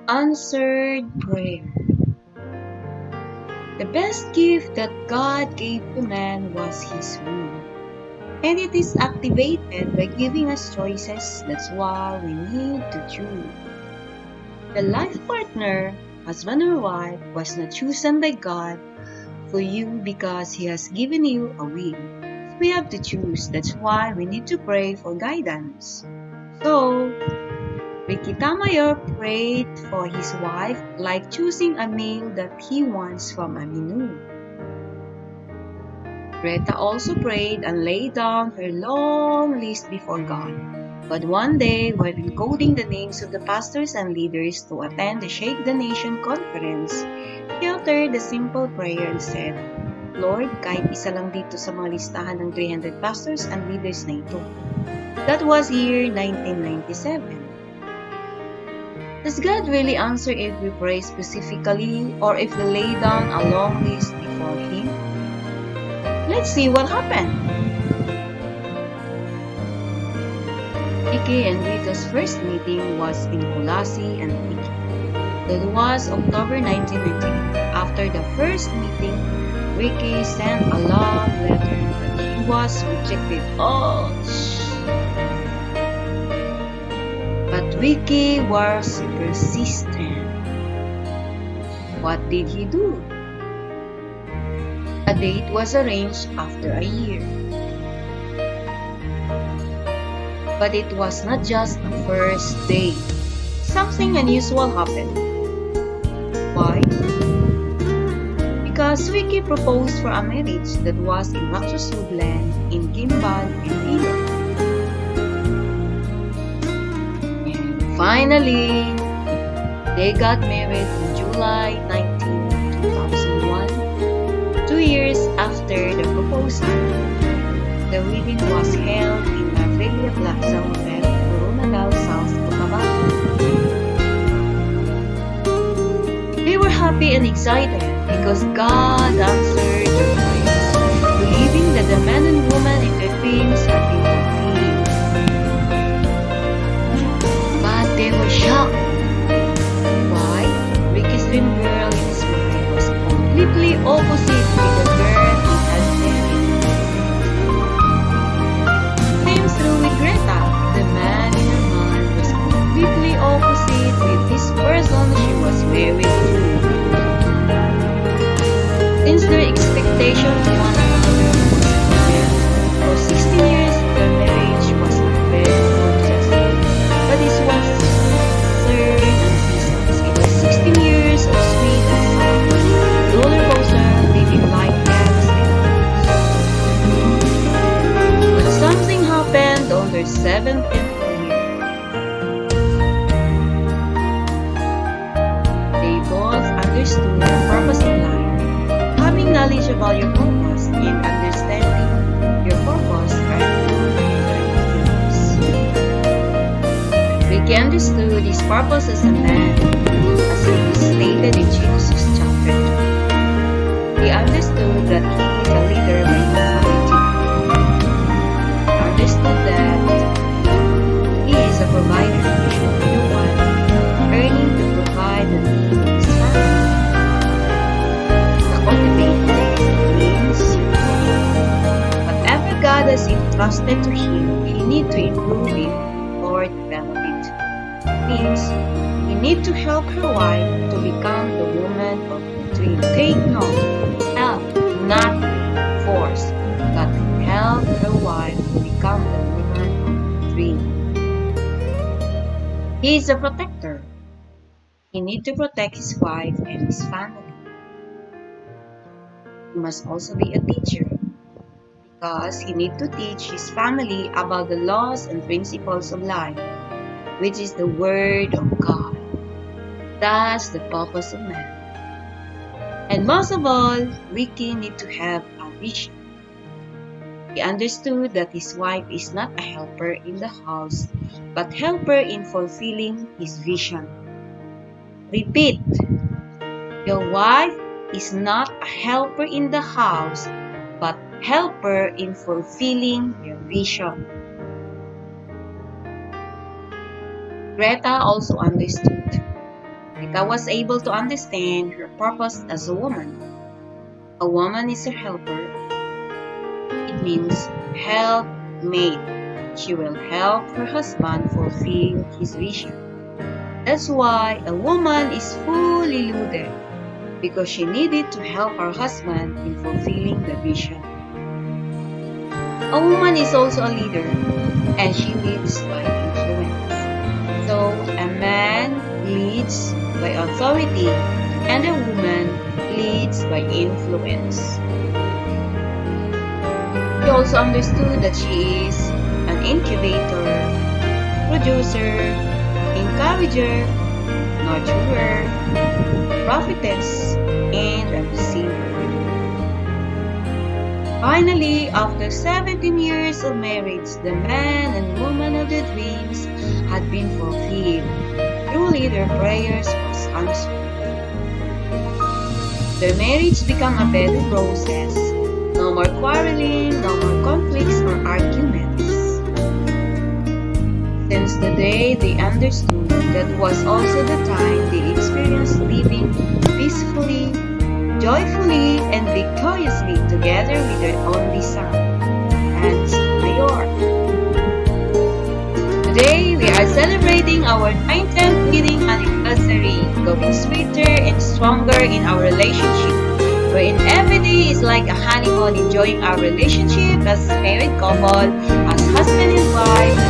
Answered prayer. The best gift that God gave to man was His womb. And it is activated by giving us choices. That's why we need to choose. The life partner, husband or wife, was not chosen by God for you because He has given you a will. So we have to choose. That's why we need to pray for guidance. So, Ricky Tamayo prayed for his wife like choosing a meal that he wants from a menu. Greta also prayed and laid down her long list before God. But one day, while encoding the names of the pastors and leaders to attend the Shake the Nation conference, he uttered a simple prayer and said, Lord, kahit isa lang dito sa mga listahan ng 300 pastors and leaders na ito. That was year 1997. Does God really answer if we pray specifically or if we lay down a long list before Him? Let's see what happened. Ricky and Rita's first meeting was in Colossi and Ricky. That was October 1998. After the first meeting, Ricky sent a love letter but he was rejected. But Ricky was persistent. What did he do? A date was arranged after a year. But it was not just a first date. Something unusual happened. Why? Because Ricky proposed for a marriage that was in Rakshas Woodland, in Gimbal, and Ilo. And finally, they got married in July 19, 2001. 2 years after the proposal, the wedding was held in Avelia Plaza Hotel, Coronadal, South Cotabato. They were happy and excited because God answered their prayers, believing that the man and woman in their dreams had been fulfilled. But they were shocked. Why? Ricky's dream girl in his mind was completely opposite with the girl he had married. Same true with Greta. The man in her mind was completely opposite with this person she was married to. Since their expectation of one another was unmet, for 16 years their marriage was not very successful. But this was third and business. It was 16 years of sweet and sour, roller coaster, living like cats and dogs. But something happened on their 7th year. They both understood their purpose in life. Having knowledge about your purpose and understanding your purpose are two different things. Ricky understood his purpose as a man, as it is stated in Genesis chapter 2. He understood that he is a leader by authority. He understood that he is a provider, the one earning to provide the needs of his family. Whatever God has entrusted to him, he needs to improve it or develop it. Means he needs to help her wife to become the woman of dream. Take note, help, not force, but help her wife to become the woman of dream. He is a protector. He needs to protect his wife and his family. He must also be a teacher because he needs to teach his family about the laws and principles of life, which is the Word of God. That's the purpose of man. And most of all, Ricky needs to have a vision. He understood that his wife is not a helper in the house, but helper in fulfilling his vision. Repeat, your wife is not a helper in the house, but helper in fulfilling your vision. Greta also understood. Rika was able to understand her purpose as a woman. A woman is a helper. It means helpmate. She will help her husband fulfill his vision. That's why a woman is fully loaded, because she needed to help her husband in fulfilling the vision. A woman is also a leader, and she leads by influence. So, a man leads by authority, and a woman leads by influence. She also understood that she is an incubator, producer, encourager, nurturer, prophetess, and a receiver. Finally, after 17 years of marriage, the man and woman of their dreams had been fulfilled. Truly, their prayers was answered. Their marriage became a bed of roses. No more quarreling, no more conflicts or arguments. Since the day they understood, that was also the time they experienced living peacefully, joyfully, and victoriously together with their only son, Hans Mayor. Today, we are celebrating our 90th wedding anniversary, going sweeter and stronger in our relationship, wherein every day is like a honeymoon, enjoying our relationship as married couple, as husband and wife,